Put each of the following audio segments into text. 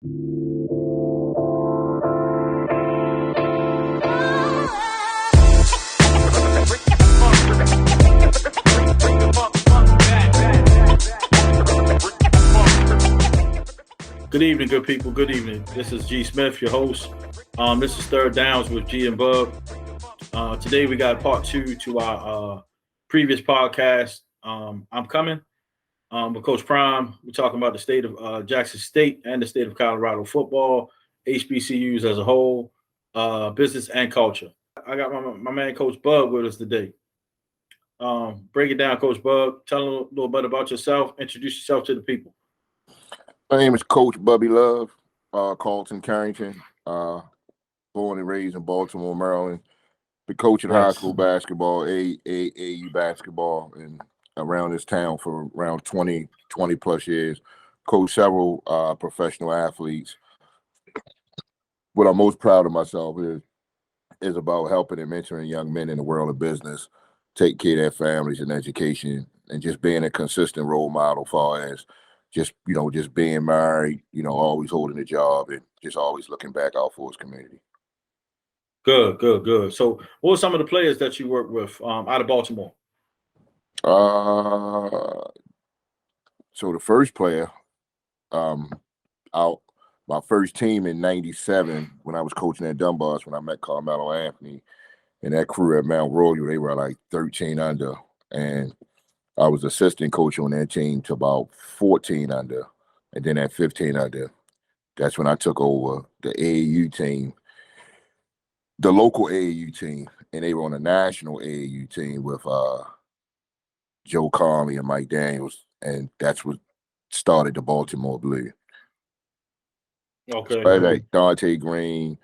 Good evening, good people. Good evening. This is G. Smith, your host. This is Third Downs with G and Bub. Today we got part two to our previous podcast. I'm coming with Coach Prime. We're talking about the state of Jackson State and the state of Colorado football, HBCUs as a whole, business and culture. I got my man Coach Bub with us today. Break it down, Coach Bub. Tell them a little bit about yourself. Introduce yourself to the people. My name is Coach Bubby Love, Carlton, Carrington, born and raised in Baltimore, Maryland. Been coaching high school basketball, AAU basketball, and around this town for around 20 plus years. Coached several professional athletes. What I'm most proud of myself is about helping and mentoring young men in the world of business, take care of their families and education, and just being a consistent role model far as just being married, always holding a job and just always looking back out for his community. Good. So what were some of the players that you worked with out of Baltimore? So the first player, my first team in '97 when I was coaching at Dunbar's, when I met Carmelo Anthony and that crew at Mount Royal, they were like 13 under, and I was assistant coach on that team to about 14 under, and then at 15 under, that's when I took over the AAU team, the local AAU team, and they were on a national AAU team with Joe Conley and Mike Daniels, and that's what started the Baltimore Blue. Okay. So like Dante Green,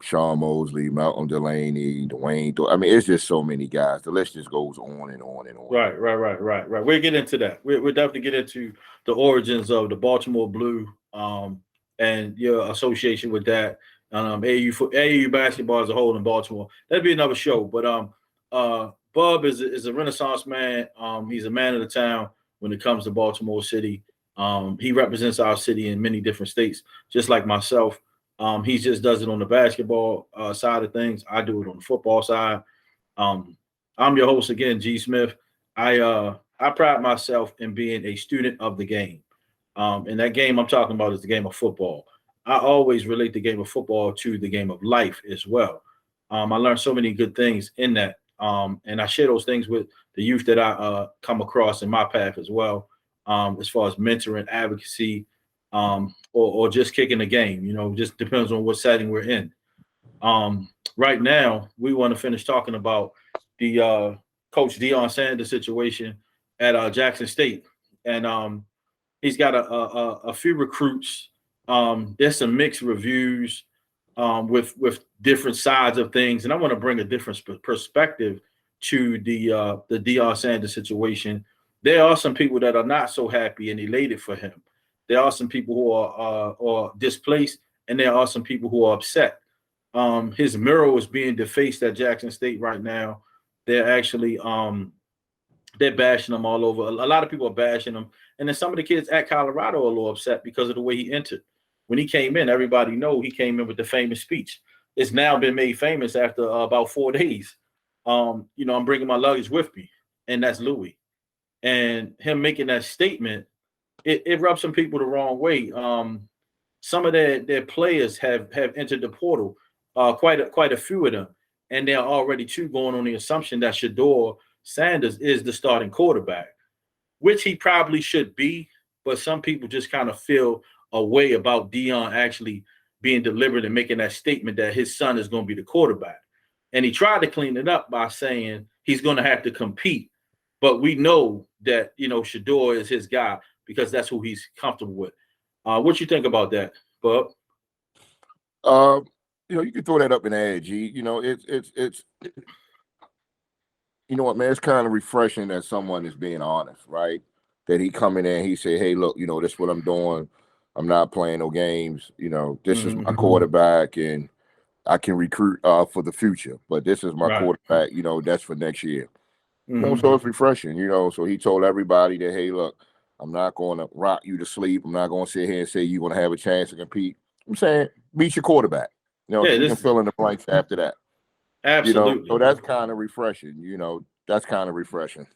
Sean Mosley, Malcolm Delaney, Dwayne. I mean, it's just so many guys. The list just goes on and on and on. Right. We'll get into that. We'll definitely get into the origins of the Baltimore Blue and your association with that. AAU basketball as a whole in Baltimore. That'd be another show. But Bub is a Renaissance man. He's a man of the town when it comes to Baltimore City. He represents our city in many different states, just like myself. He just does it on the basketball side of things. I do it on the football side. I'm your host again, G. Smith. I pride myself in being a student of the game. And that game I'm talking about is the game of football. I always relate the game of football to the game of life as well. I learned so many good things in that. And I share those things with the youth that I come across in my path as well, as far as mentoring, advocacy, or just kicking the game, just depends on what setting we're in. Right now, we want to finish talking about the Coach Deion Sanders situation at Jackson State. And he's got a few recruits. There's some mixed reviews with different sides of things. And I want to bring a different perspective to the Deion Sanders situation. There are some people that are not so happy and elated for him. There are some people who are displaced, and there are some people who are upset. His mural is being defaced at Jackson State right now. They're actually they're bashing him all over. A lot of people are bashing him, and then some of the kids at Colorado are a little upset because of the way he entered. When he came in, everybody know he came in with the famous speech. It's now been made famous after about 4 days. I'm bringing my luggage with me, and that's Louis. And him making that statement, it rubs some people the wrong way. Some of their players have entered the portal, quite a few of them, and they're already going on the assumption that Shedeur Sanders is the starting quarterback, which he probably should be. But some people just kind of feel a way about Deion actually being deliberate and making that statement that his son is going to be the quarterback. And he tried to clean it up by saying he's going to have to compete. But we know that, Shedeur is his guy because that's who he's comfortable with. What you think about that, Bub? You can throw that up in the air, G. It's you know what, man, it's kind of refreshing that someone is being honest, right? That he come in there and he say, hey, look, this is what I'm doing. I'm not playing no games. This is my quarterback, and I can recruit for the future. But this is my quarterback, that's for next year. So it's refreshing, So he told everybody that, hey, look, I'm not going to rock you to sleep. I'm not going to sit here and say you're going to have a chance to compete. I'm saying beat your quarterback. Yeah, You can fill in the blanks after that. absolutely. So that's kind of refreshing. That's kind of refreshing.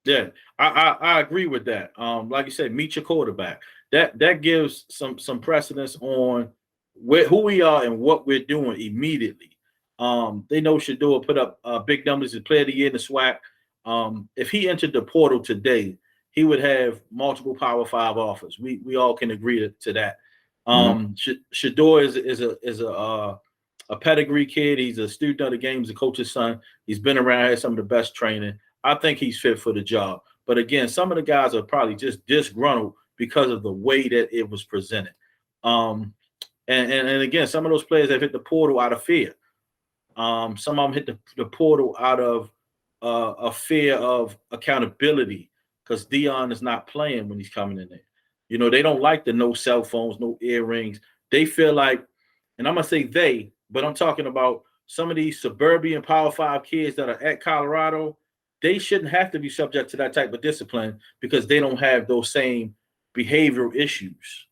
Yeah, I agree with that. Like you said, meet your quarterback. That gives some precedence on who we are and what we're doing immediately. They know Shador put up big numbers as player of the year in the SWAC. If he entered the portal today, he would have multiple Power Five offers. We all can agree to that. Shador is a pedigree kid. He's a student of the game. He's a coach's son. He's been around, had some of the best training. I think he's fit for the job. But again, some of the guys are probably just disgruntled because of the way that it was presented. And again, some of those players have hit the portal out of fear. Some of them hit the portal out of a fear of accountability because Deion is not playing when he's coming in there. They don't like the no cell phones, no earrings. They feel like, and I'm going to say they, but I'm talking about some of these suburban Power 5 kids that are at Colorado. They shouldn't have to be subject to that type of discipline because they don't have those same behavioral issues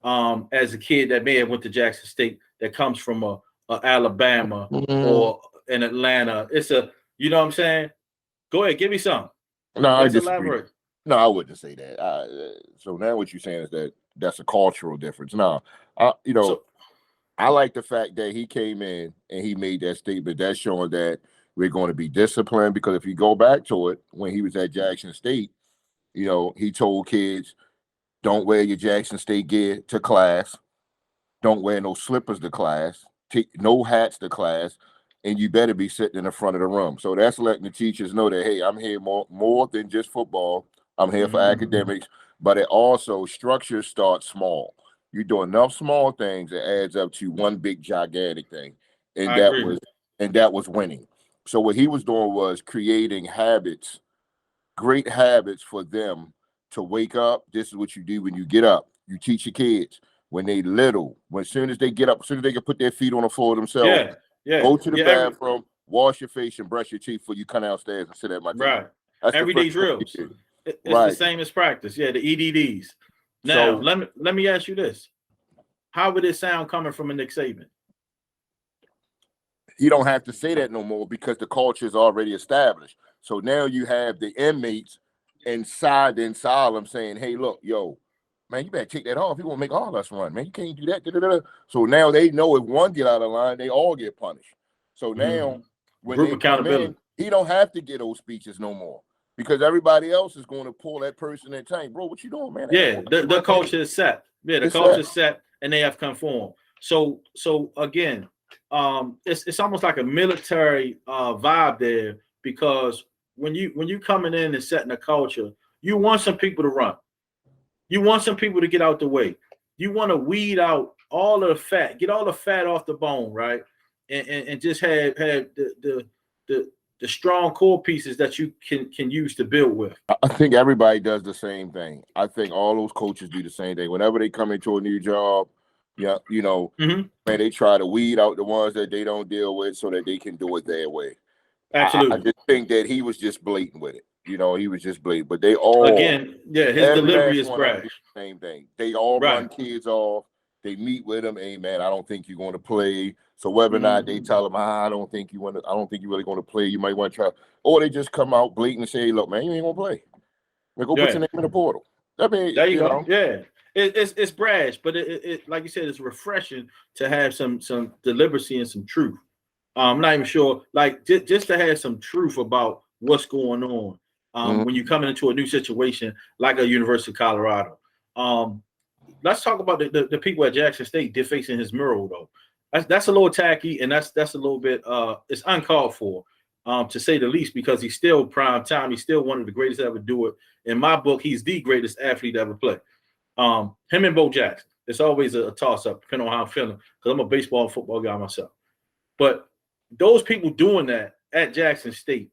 as a kid that may have went to Jackson State that comes from a Alabama or an Atlanta. You know what I'm saying? Go ahead, give me some. No, Let's I disagree. elaborate. No, I wouldn't say that. So now what you're saying is that's a cultural difference. No, I like the fact that he came in and he made that statement. That's showing that we're going to be disciplined because if you go back to it, when he was at Jackson State, he told kids, don't wear your Jackson State gear to class. Don't wear no slippers to class. Take no hats to class. And you better be sitting in the front of the room. So that's letting the teachers know that, hey, I'm here more than just football. I'm here for academics. But it also, structure starts small. You do enough small things, it adds up to one big gigantic thing. And that was winning. So what he was doing was creating habits, great habits for them to wake up. This is what you do when you get up. You teach your kids when they little, as soon as they get up, as soon as they can put their feet on the floor themselves, go to the bathroom, wash your face and brush your teeth before you come downstairs and sit at my table. Right. That's everyday drills. It's the same as practice. Yeah, the EDDs. Now, let me ask you this. How would it sound coming from a Nick Saban? You don't have to say that no more because the culture is already established. So now you have the inmates inside the asylum saying, hey, look, yo, man, you better take that off. You want to make all of us run, man. You can't do that. Da-da-da. So now they know if one get out of line, they all get punished. So now when Group they accountability. come in, he don't have to get those speeches no more because everybody else is going to pull that person in tank. Bro, what you doing, man? Yeah, the culture is set. Yeah, the culture is set and they have conformed. So again, it's almost like a military vibe there because when you coming in and setting a culture, you want some people to run. You want some people to get out the way. You want to weed out all of the fat, get all the fat off the bone, right? And just have the strong core pieces that you can use to build with. I think everybody does the same thing. I think all those coaches do the same thing. Whenever they come into a new job, man, they try to weed out the ones that they don't deal with so that they can do it their way. Absolutely. I just think that he was just blatant with it. He was just blatant. But they all his delivery is brash. Same thing. They all run kids off. They meet with them. Hey man, I don't think you're going to play. So whether or not they tell them, I don't think you're really going to play. You might want to try. Or they just come out blatant and say, hey, look, man, you ain't going to play. Man, go put your name in the portal. I mean, there you go. Yeah. It's brash, but it like you said, it's refreshing to have some deliberacy and some truth. I'm not even sure, like just to have some truth about what's going on when you're coming into a new situation like a University of Colorado. Let's talk about the people at Jackson State defacing his mural though. That's a little tacky and that's a little bit it's uncalled for to say the least because he's still prime time. He's still one of the greatest to ever do it. In my book, he's the greatest athlete to ever play. Him and Bo Jackson. It's always a toss-up, depending on how I'm feeling, because I'm a baseball and football guy myself. But those people doing that at Jackson State,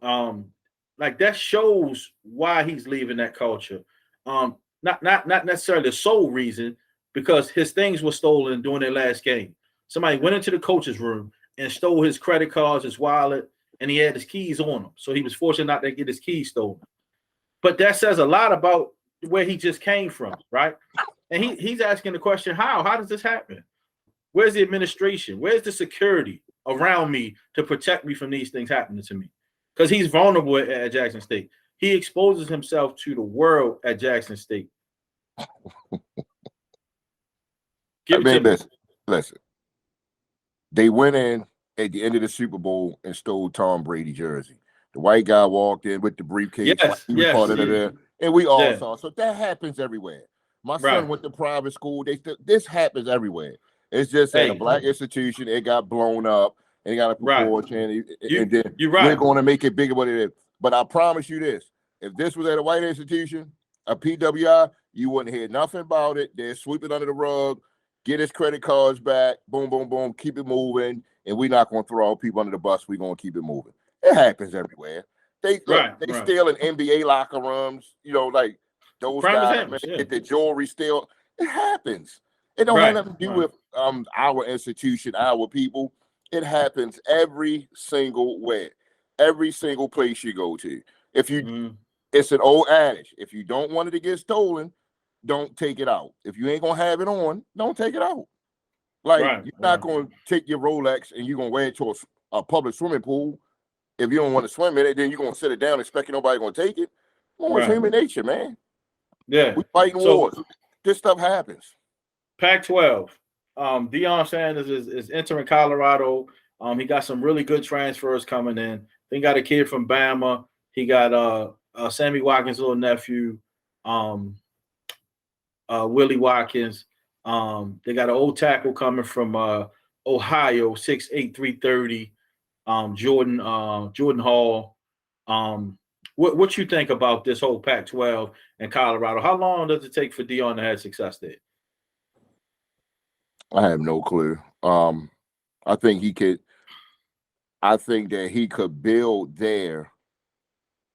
like that shows why he's leaving that culture. Not necessarily the sole reason, because his things were stolen during their last game. Somebody went into the coach's room and stole his credit cards, his wallet, and he had his keys on him. So he was fortunate not to get his keys stolen. But that says a lot about where he just came from, right? And he's asking the question, how? How does this happen? Where's the administration? Where's the security around me to protect me from these things happening to me? Because he's vulnerable at Jackson State. He exposes himself to the world at Jackson State. Listen. They went in at the end of the Super Bowl and stole Tom Brady jersey. The white guy walked in with the briefcase. Yes, he was part of it, and we all saw. So that happens everywhere. My son went to private school. This happens everywhere. It's just at a black institution. It got blown up and it got a proportion. And then we're going to make it bigger what it is. But I promise you this: if this was at a white institution, a PWI, you wouldn't hear nothing about it. They'd sweep it under the rug, get his credit cards back, boom, boom, boom, keep it moving, and we're not going to throw all people under the bus. We're going to keep it moving. It happens everywhere. They steal in NBA locker rooms, like those guys get the jewelry steal. It happens. It don't have nothing to do with our institution, our people. It happens every single way, every single place you go to. If you, it's an old adage. If you don't want it to get stolen, don't take it out. If you ain't gonna have it on, don't take it out. You're not gonna take your Rolex and you're gonna wear it to a public swimming pool. If you don't want to swim in it, then you're gonna sit it down expecting nobody gonna take it. It's human nature, man. Yeah, we fighting wars. This stuff happens. Pac-12. Deion Sanders is entering Colorado. He got some really good transfers coming in. He got a kid from Bama. He got Sammy Watkins' little nephew, Willie Watkins. They got an old tackle coming from Ohio, 6'8", 330. Jordan Hall. What you think about this whole Pac-12 and Colorado? How long does it take for Deion to have success there? I have no clue. I think that he could build there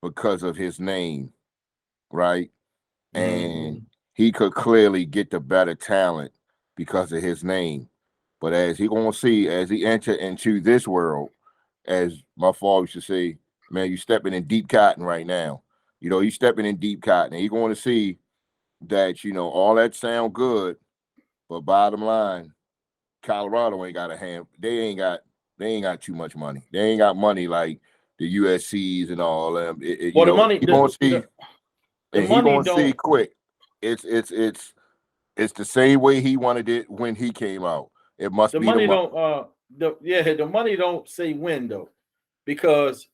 because of his name, right? And he could clearly get the better talent because of his name. But as he enter into this world, as my father used to say, man, you're stepping in deep cotton right now. You're stepping in deep cotton. And you're going to see that, all that sound good, but bottom line, Colorado ain't got a hand. They ain't got too much money. They ain't got money like the USCs and all them. The money, you're gonna see, and he gonna see quick. It's the same way he wanted it when he came out. It must be money. The money don't say when though, because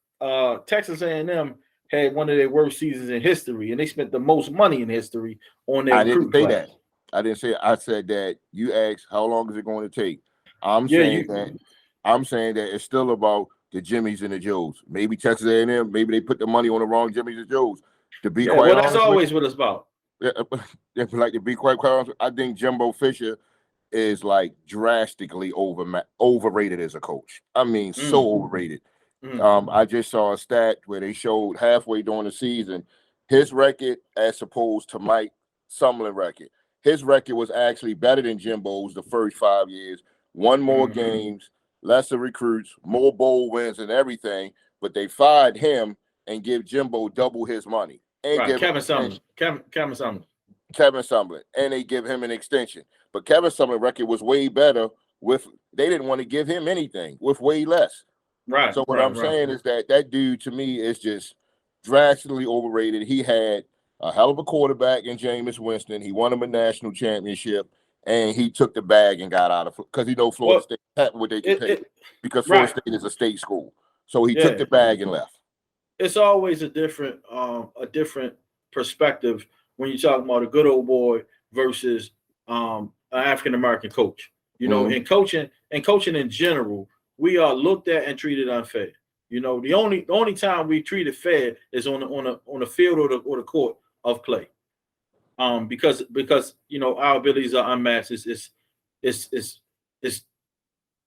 Texas A&M had one of their worst seasons in history, and they spent the most money in history on their recruit class. That. I didn't say. I said that you asked how long is it going to take. I'm saying that it's still about the Jimmies and the Joes. Maybe Texas A&M. Maybe they put the money on the wrong Jimmies and Joes. To be quite honest, that's always what it's about. To be quite honest, I think Jimbo Fisher is drastically overrated as a coach. I mean, so overrated. I just saw a stat where they showed halfway during the season his record as opposed to Mike Sumlin's record. His record was actually better than Jimbo's the first 5 years. Won more games, lesser recruits, more bowl wins and everything. But they fired him and give Jimbo double his money. And give Kevin Sumlin. Kevin Sumlin. And they give him an extension. But Kevin Sumlin's record was way better they didn't want to give him anything with way less. Right. So what I'm saying is that dude to me is just drastically overrated. He had a hell of a quarterback in Jameis Winston. He won him a national championship, and he took the bag and got out of because Florida State had what they could pay because Florida State is a state school. So he took the bag and left. It's always a different perspective when you're talking about a good old boy versus an African American coach. In coaching in general, we are looked at and treated unfair. The only time we treated fair is on the field or the court of play. Because our abilities are unmatched. It's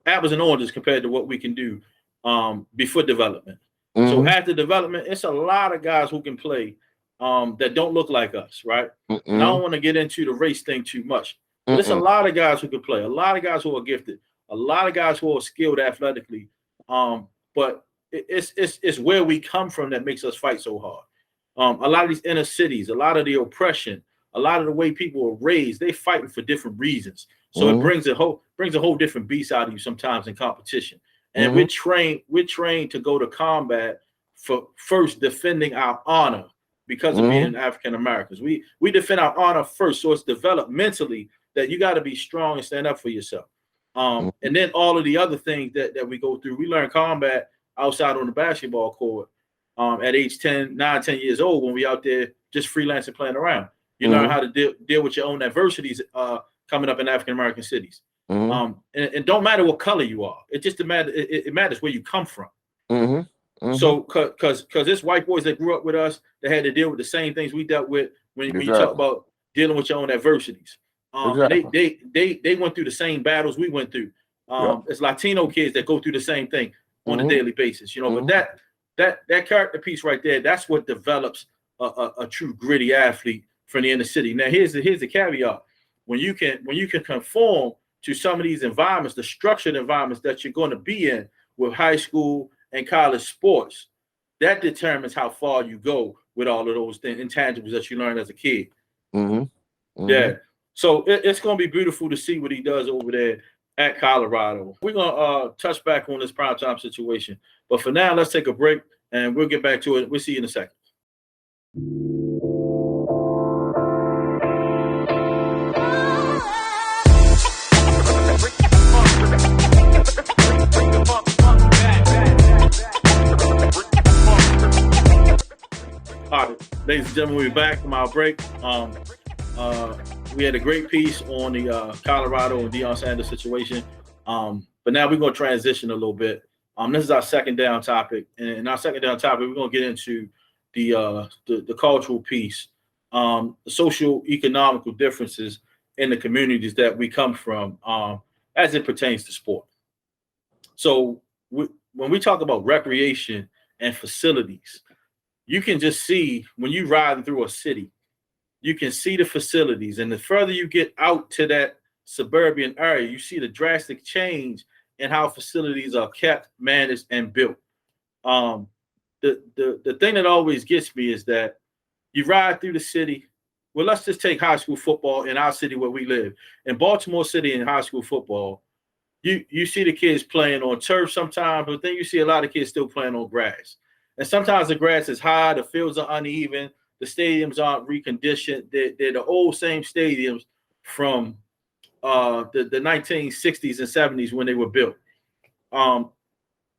apples and oranges compared to what we can do before development. So after development, it's a lot of guys who can play that don't look like us, right? And I don't want to get into the race thing too much, but it's a lot of guys who can play, a lot of guys who are gifted, a lot of guys who are skilled athletically. But it's where we come from that makes us fight so hard. A lot of these inner cities, a lot of the oppression, a lot of the way people are raised, they fighting for different reasons. So it brings a whole different beast out of you sometimes in competition. And we're trained to go to combat for first defending our honor because of being African Americans. We defend our honor first, so it's developed mentally that you got to be strong and stand up for yourself. And then all of the other things that we go through, we learn combat outside on the basketball court at age 10 years old when we out there just freelancing, playing around. You learn how to deal with your own adversities coming up in African American cities. And don't matter what color you are. It just it matters where you come from. So, because it's white boys that grew up with us that had to deal with the same things we dealt with when you talk about dealing with your own adversities. They went through the same battles we went through. It's Latino kids that go through the same thing on a daily basis, But that character piece right there, that's what develops a true gritty athlete from the inner city. Now, here's the caveat: when you can conform to some of these environments, the structured environments that you're going to be in with high school and college sports, that determines how far you go with all of those intangibles that you learn as a kid. Yeah. So it's going to be beautiful to see what he does over there at Colorado. We're going to touch back on this primetime situation. But for now, let's take a break and we'll get back to it. We'll see you in a second. All right, ladies and gentlemen, we're back from our break. We had a great piece on the Colorado and Deion Sanders situation, but now we're going to transition a little bit. This is our second down topic, and in our second down topic, we're going to get into the cultural piece, the social economical differences in the communities that we come from, as it pertains to sport. So when we talk about recreation and facilities, you can just see when you riding through a city, you can see the facilities. And the further you get out to that suburban area, you see the drastic change in how facilities are kept, managed, and built. The thing that always gets me is that you ride through the city. Well, let's just take high school football in our city where we live. In Baltimore City in high school football, you see the kids playing on turf sometimes, but then you see a lot of kids still playing on grass. And sometimes the grass is high, the fields are uneven, the stadiums aren't reconditioned. They're the old same stadiums from the 1960s and 70s when they were built.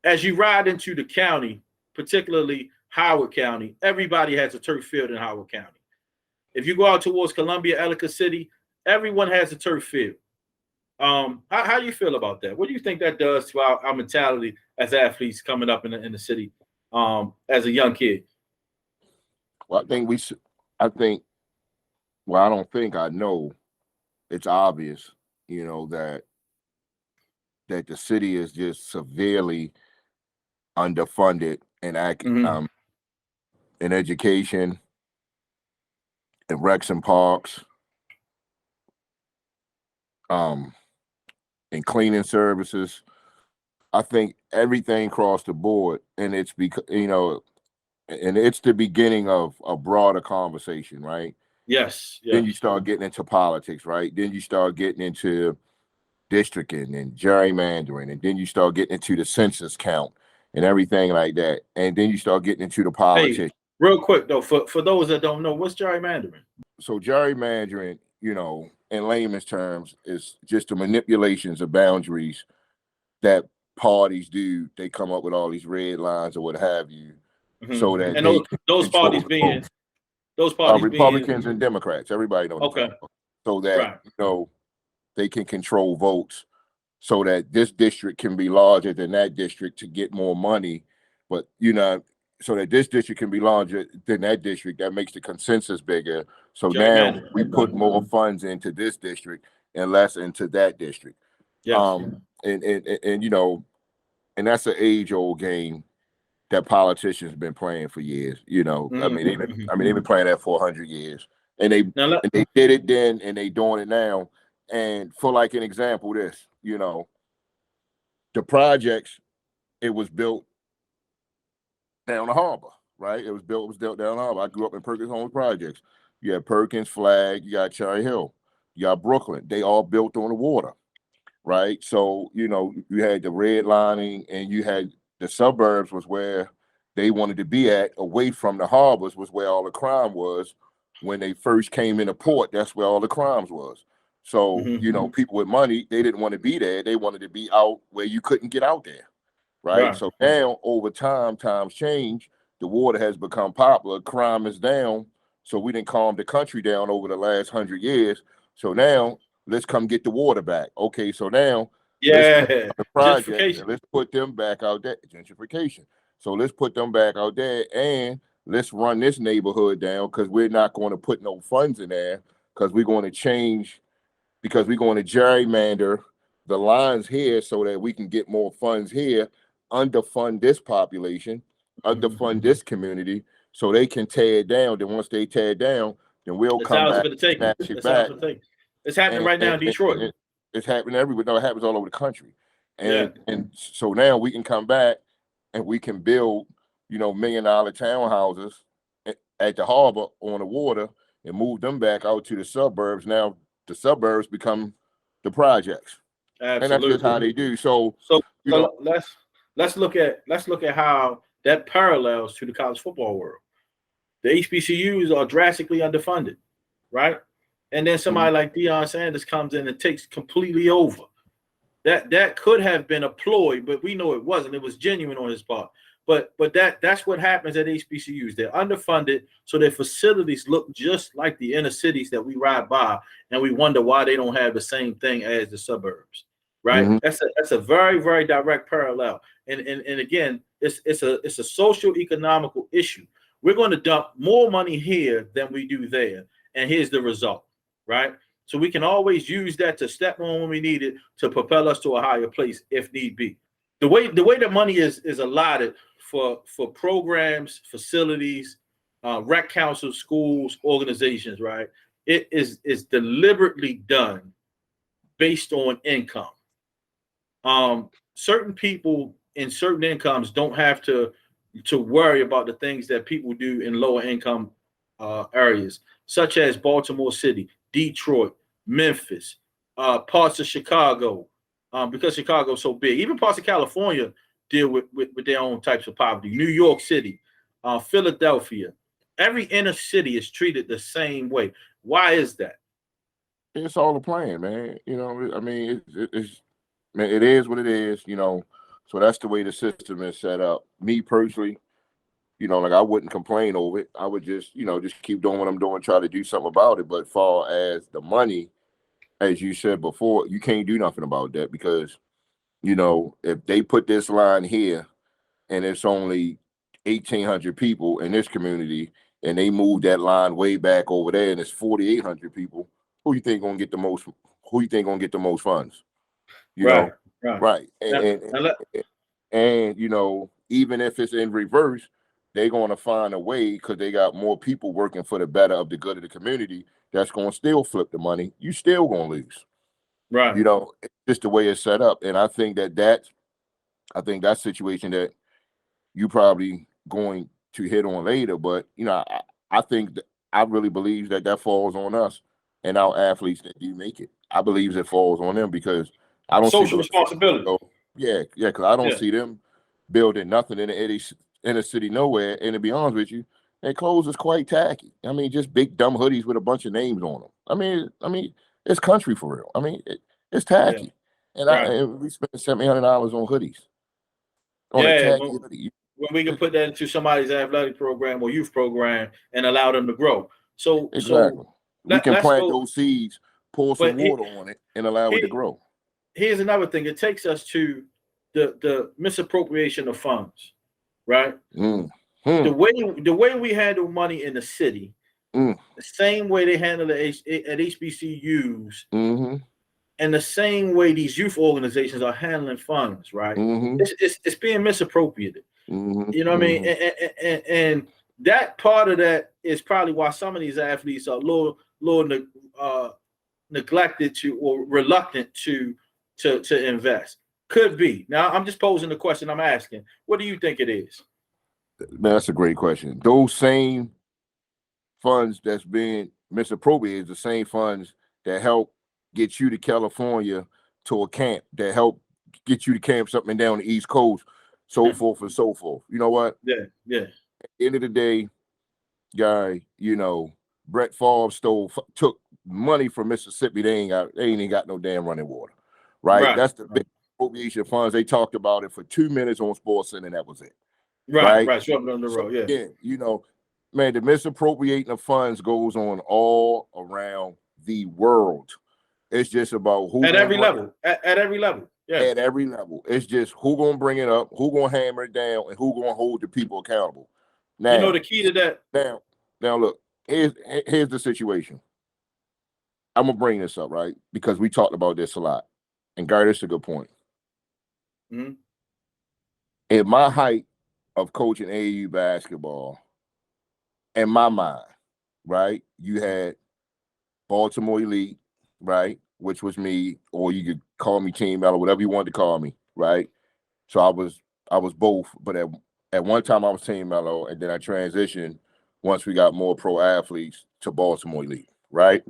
As you ride into the county, particularly Howard County, everybody has a turf field in Howard County. If you go out towards Columbia, Ellicott City, everyone has a turf field. How do you feel about that? What do you think that does to our mentality as athletes coming up in the city as a young kid? Well, I know it's obvious, that the city is just severely underfunded in education, in recs and parks, in cleaning services. I think everything across the board, and it's because and it's the beginning of a broader conversation, right? Yes. Then you start getting into politics, right? Then you start getting into districting and gerrymandering, and then you start getting into the census count and everything like that. And then you start getting into the politics. Hey, real quick though, for those that don't know, what's gerrymandering? So gerrymandering, in layman's terms, is just the manipulations of boundaries that parties do. They come up with all these red lines or what have you, so that and those parties being Republicans and Democrats. Everybody knows. Okay. So that they can control votes, so that this district can be larger than that district to get more money, but so that this district can be larger than that district, that makes the consensus bigger. So now we put more funds into this district and less into that district. Yes. And that's an age-old game that politicians have been playing for years. They've been playing that for 100 years, and they did it then, and they doing it now. And for like an example, the projects, it was built down the harbor, right? It was built down Harbor. I grew up in Perkins Homes Projects. You had Perkins, Flag, you got Cherry Hill, you got Brooklyn. They all built on the water, right? So, you had the redlining and you had the suburbs was where they wanted to be at, away from the harbors was where all the crime was. When they first came into port, that's where all the crimes was. So, people with money, they didn't want to be there. They wanted to be out where you couldn't get out there, right? So now over time, times change. The water has become popular. Crime is down. So we didn't calm the country down over the last 100 years. So now let's come get the water back. Okay, so now let's take the project and let's put them back out there. Gentrification. So let's put them back out there and let's run this neighborhood down, because we're not going to put no funds in there, because we're going to change, because we're going to gerrymander the lines here so that we can get more funds here, underfund this population, underfund this community, so they can tear it down. Then once they tear it down, then we'll come back and snatch it back. It's happening right now in Detroit. It's happening everywhere. No, it happens all over the country. And so now we can come back and we can build, $1 million townhouses at the harbor on the water and move them back out to the suburbs. Now the suburbs become the projects. Absolutely. And that's just how they do. So let's look at how that parallels to the college football world. The HBCUs are drastically underfunded, right? And then somebody like Deion Sanders comes in and takes completely over. That could have been a ploy, but we know it wasn't. It was genuine on his part. But that's what happens at HBCUs. They're underfunded, so their facilities look just like the inner cities that we ride by, and we wonder why they don't have the same thing as the suburbs, right? That's a very, very direct parallel. And again, it's a social economical issue. We're going to dump more money here than we do there, and here's the result, right? So we can always use that to step on when we need it to propel us to a higher place if need be. The way that money is allotted for programs, facilities, rec councils, schools, organizations, right? It is deliberately done based on income. Certain people in certain incomes don't have to worry about the things that people do in lower income areas, such as Baltimore City, Detroit, Memphis, parts of Chicago, because Chicago's so big. Even parts of California deal with their own types of poverty. New York City, Philadelphia. Every inner city is treated the same way. Why is that? It's all a plan, man. I mean, man, it is what it is, So that's the way the system is set up. Me personally, like I wouldn't complain over it. I would just keep doing what I'm doing, try to do something about it. But far as the money, as you said before, you can't do nothing about that, because, if they put this line here and it's only 1,800 people in this community, and they move that line way back over there and it's 4,800 people, who you think gonna get the most? Who you think gonna get the most funds? Right. And even if it's in reverse, they're going to find a way, because they got more people working for the better of the good of the community, that's going to still flip the money. You still going to lose. Right. It's just the way it's set up. And I think that situation that you probably going to hit on later, but, I think I really believe that falls on us and our athletes that do make it. I believe it falls on them, because I don't social responsibility. Because I don't see them building nothing in the inner city nowhere. And to be honest with you, their clothes is quite tacky. I mean, just big dumb hoodies with a bunch of names on them. I mean, it's country for real. I mean, it's tacky. And we spent $700 on hoodies. On a tacky hoodie. When we can put that into somebody's athletic program or youth program and allow them to grow. So exactly. We can plant those seeds, pour some water on it, and allow it to grow. Here's another thing. It takes us to the misappropriation of funds, right? The way we handle money in the city, the same way they handle it at HBCUs, and the same way these youth organizations are handling funds, right? It's being misappropriated. You know what I mean? And that part of that is probably why some of these athletes are a little neglected to or reluctant to invest. Could be. Now, I'm just posing the question I'm asking. What do you think it is? Man, that's a great question. Those same funds that's being misappropriated is the same funds that help get you to California to a camp, that help get you to camps up and down the East Coast, so forth and so forth. You know what? Yeah, yeah. At the end of the day, guy, Brett Favre took money from Mississippi. They ain't even got no damn running water, right? That's the big appropriation funds. They talked about it for 2 minutes on SportsCenter, and that was it. Right. Swept on the road. Yeah. Again, man, the misappropriating of funds goes on all around the world. It's just about who at every level. At every level. Yeah. At every level. It's just who gonna bring it up, who gonna hammer it down, and who gonna hold the people accountable. Now, the key to that. Now look, here's the situation. I'm gonna bring this up, right? Because we talked about this a lot. And Gary, this is a good point. Mm-hmm. At my height of coaching AAU basketball, in my mind, right, you had Baltimore Elite, right, which was me, or you could call me Team Mello, whatever you wanted to call me, right? So I was both, but at one time I was Team Mello, and then I transitioned once we got more pro athletes to Baltimore Elite, right?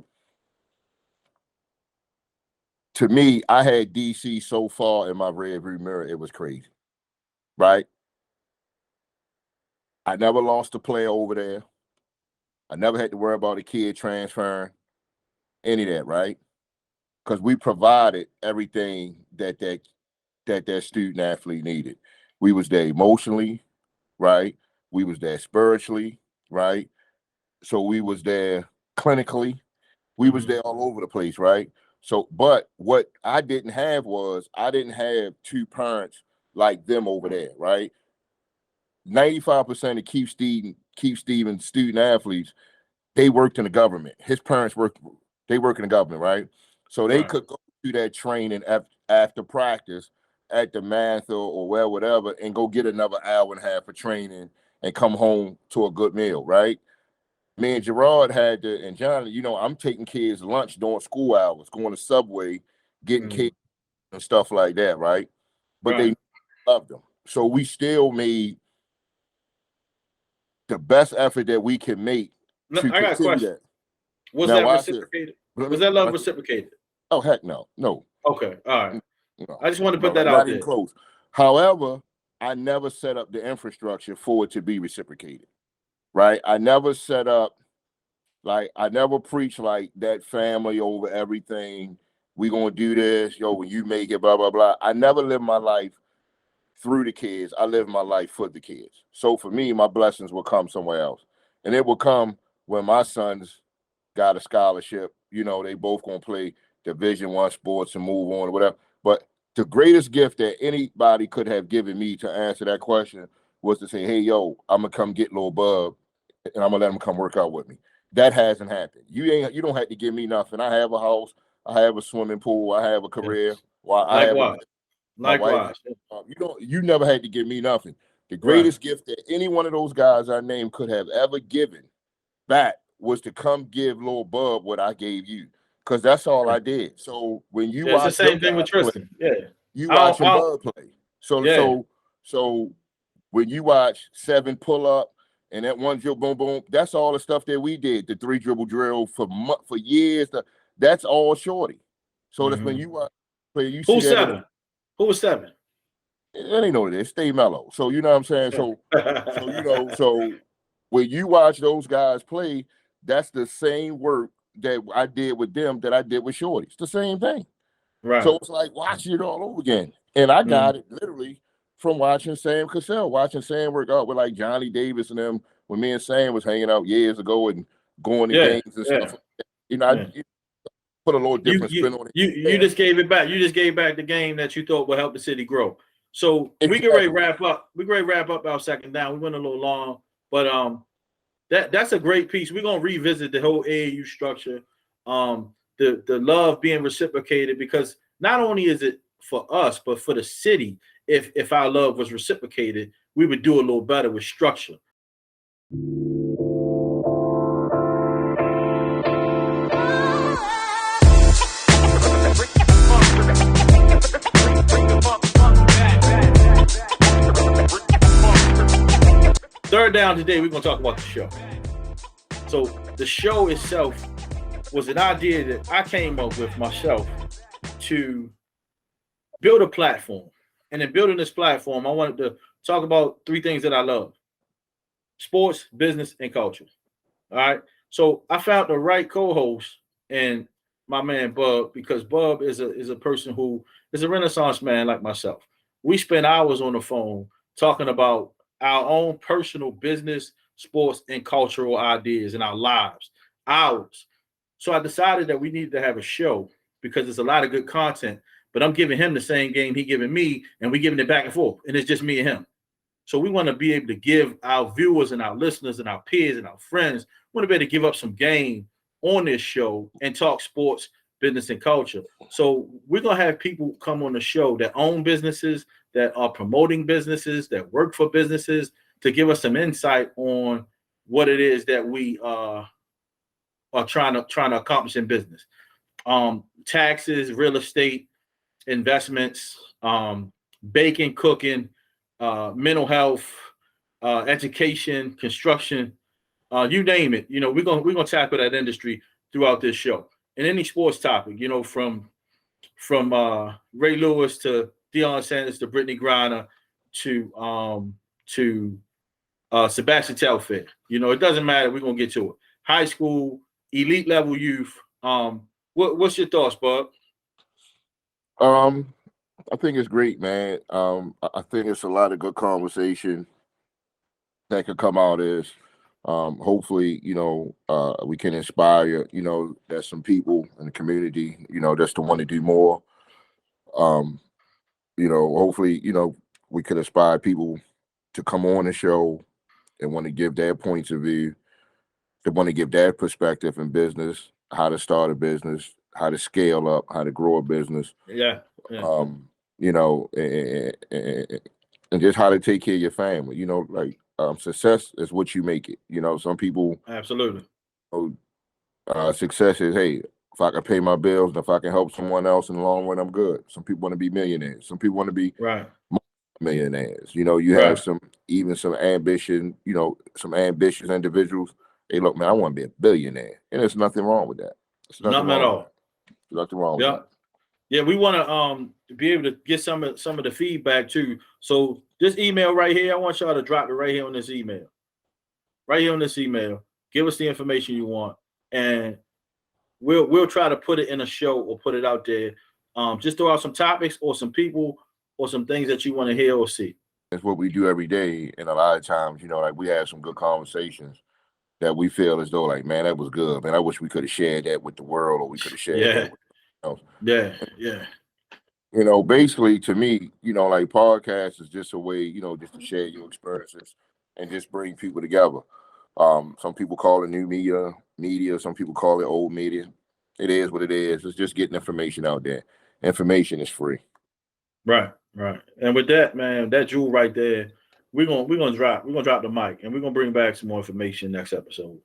To me, I had DC so far in my rearview mirror, it was crazy, right? I never lost a player over there. I never had to worry about a kid transferring, any of that, right? Because we provided everything that student athlete needed. We was there emotionally, right? We was there spiritually, right? So we was there clinically. We was there all over the place, right? So, but what I didn't have two parents like them over there, right? 95% of Keith Stevens student athletes, they worked in the government. His parents work in the government, right? So they could go through that training after practice at the math or whatever, and go get another hour and a half of training and come home to a good meal, right? Me and Gerard had to, and John, I'm taking kids lunch during school hours, going to Subway, getting kids and stuff like that, right? But they loved them. So we still made the best effort that we can make to continue that. Was that reciprocated? Was that love reciprocated? Oh, heck no. No. Okay. All right. No. I just want to put that out there. Not even close. However, I never set up the infrastructure for it to be reciprocated, right? I never set up, I never preach like that family over everything. We gonna do this, when you make it, blah, blah, blah. I never lived my life through the kids. I lived my life for the kids. So for me, my blessings will come somewhere else. And it will come when my sons got a scholarship. They both gonna play Division I sports and move on or whatever. But the greatest gift that anybody could have given me to answer that question was to say, hey, I'm gonna come get Lil Bub and I'm gonna let him come work out with me. That hasn't happened. You don't have to give me nothing. I have a house, I have a swimming pool, I have a career. Likewise. You never had to give me nothing. The greatest gift that any one of those guys I named could have ever given back was to come give Lil Bub what I gave you. Because that's all I did. So when you watch it's the same thing with Tristan. You watch Bub play. So when you watch 7 pull up and that 1 dribble, boom, boom, that's all the stuff that we did. The 3 dribble drill for years. That's all Shorty. So that's when you watch play. You see Who's 7? Who was 7? That ain't know this. Stay mellow. So you know what I'm saying. So when you watch those guys play, that's the same work that I did with them that I did with Shorty. It's the same thing. Right. So it's like watching it all over again. And I got it literally from watching Sam Cassell, watching Sam work out with like Johnny Davis and them when me and Sam was hanging out years ago and going to games and stuff. I put a little different spin on it. You just gave it back. You just gave back the game that you thought would help the city grow. So we get ready to wrap up. We get ready to wrap up our second down. We went a little long, but that's a great piece. We're gonna revisit the whole AAU structure, the love being reciprocated, because not only is it for us, but for the city. If our love was reciprocated, we would do a little better with structure. narrow down today, we're going to talk about the show. So the show itself was an idea that I came up with myself to build a platform. And in building this platform, I wanted to talk about three things that I love: sports, business, and culture. All right. So I found the right co-host and my man Bub, because Bub is a person who is a Renaissance man like myself. We spend hours on the phone talking about our own personal business, sports, and cultural ideas in our lives. Hours. So I decided that we needed to have a show because there's a lot of good content, but I'm giving him the same game he giving me, and we giving it back and forth, and it's just me and him. So we want to be able to give our viewers and our listeners and our peers and our friends, we want to be able to give up some game on this show and talk sports, business, and culture. So we're going to have people come on the show that own businesses, that are promoting businesses, that work for businesses, to give us some insight on what it is that we are trying to accomplish in business. Taxes, real estate, investments, baking, cooking, mental health, education, construction, you name it. We're gonna tackle that industry throughout this show. And any sports topic, from Ray Lewis to Deion Sanders to Brittany Griner to Sebastian Telfair. It doesn't matter. We're gonna get to it. High school, elite level youth. What's your thoughts, Bub? I think it's great, man. I think it's a lot of good conversation that could come out of this. Hopefully, we can inspire, that some people in the community, that's to want to do more. Hopefully, we could inspire people to come on the show and want to give their points of view, to want to give their perspective in business, how to start a business, how to scale up, how to grow a business. Yeah. And just how to take care of your family. Success is what you make it. Some people Absolutely. Success is, hey, if I can pay my bills and if I can help someone else in the long run, I'm good. Some people want to be millionaires. Some people want to be right millionaires. You have some ambition. Some ambitious individuals. Hey, look, man, I want to be a billionaire, and there's nothing wrong with that. Nothing at all. Nothing wrong with that. Yeah, we want to be able to get some of the feedback too. So this email right here, I want y'all to drop it right here on this email. Right here on this email. Give us the information you want, and we'll try to put it in a show or put it out there. Just throw out some topics or some people or some things that you want to hear or see. That's what we do every day, and a lot of times, we have some good conversations that we feel as though, like, man, that was good, man. I wish we could have shared that with the world, or we could have shared that with Yeah. Basically, to me, like, podcast is just a way, just to share your experiences and just bring people together. Some people call it new media. Some people call it old media. It is what it is. It's just getting information out there. Information is free. Right. And with that, man, that jewel right there, we're gonna drop the mic, and we're gonna bring back some more information next episode.